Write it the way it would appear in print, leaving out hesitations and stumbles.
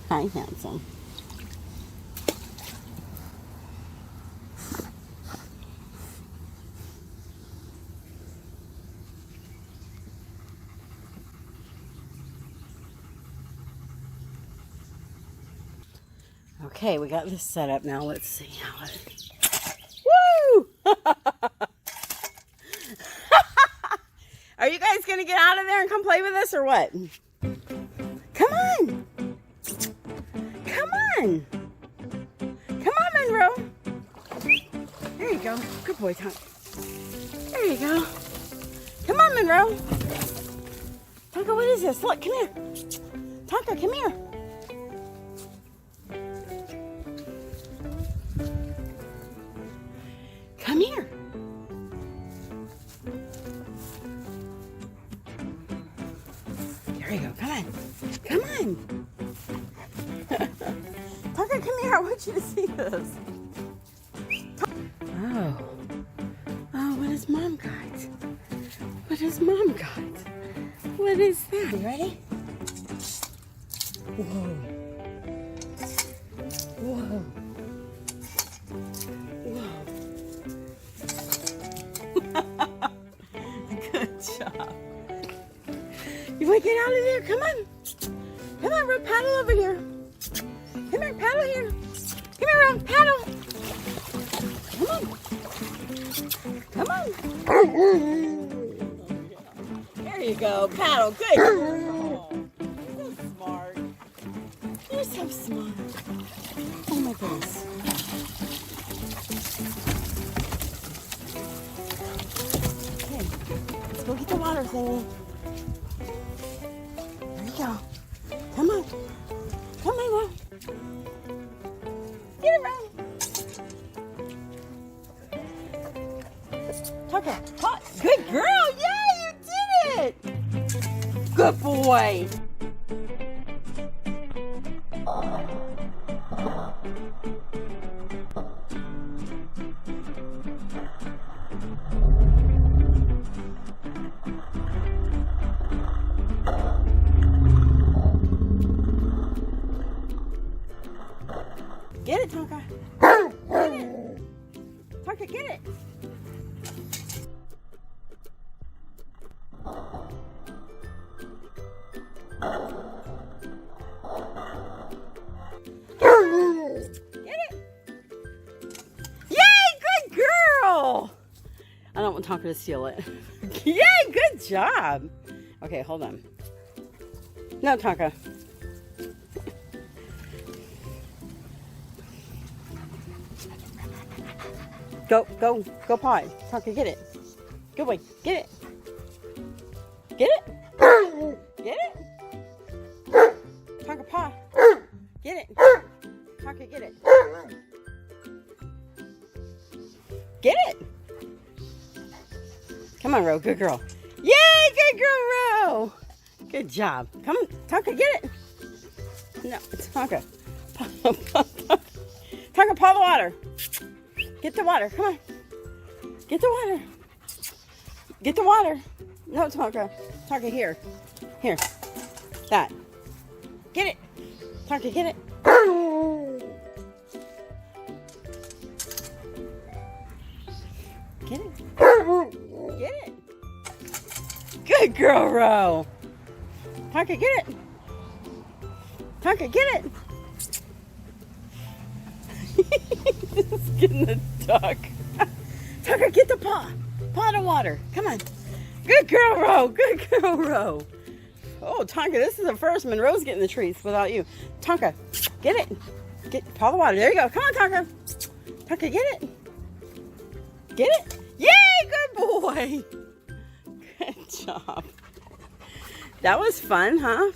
Hi, handsome. Okay, we got this set up now. Let's see how it... Woo! Are you guys going to get out of there and come play with us or what? Come on! Come on! Come on, Monroe! There you go. Good boy, Tonka. There you go. Come on, Monroe! Tonka, what is this? Look, come here. Tonka, come here. Come here. There you go. Come on. Come on. Tonka, come here. I want you to see this. Oh. Oh, what has Mom got? What has Mom got? What is that? You ready? Whoa. Whoa. Good job. You want to get out of there? Come on. Come on, Ro, paddle over here. Come here, paddle here. Come here, Ro, paddle. Come on. Come on. There you go, paddle. Good. Oh, you're so smart. You're so smart. Oh my goodness. Go get the water thingy. There you go. Come on. Come on, Ron. Get it, Ron. Tucker. Hot. Good girl. Yeah, you did it. Good boy. Get it, Tonka. Get it. Tonka, get it. Get it. Yay, good girl. I don't want Tonka to steal it. Yay, good job. Okay, hold on. No, Tonka. Go paw it. Tonka, get it. Good boy, get it. Get it. Get it. Tonka, paw. Get it. Tonka, get it. Get it. Come on, Ro, good girl. Yay, good girl, Ro. Good job. Come on, Tonka, get it. No, it's Tonka. Tonka, paw the water. Get the water. Come on. Get the water. Get the water. No, Tonka. Tonka, here. Here. That. Get it. Tonka, get it. Get it. Get it. Good girl, Ro. Tonka, get it. Tonka, get it. Just getting the duck. Tonka, get the paw. Paw the water. Come on. Good girl, Ro. Good girl, Ro. Oh, Tonka, this is the first Monroe's getting the treats without you. Tonka, get it. Paw the water. There you go. Come on, Tonka. Tonka, get it. Get it. Yay, good boy. Good job. That was fun, huh?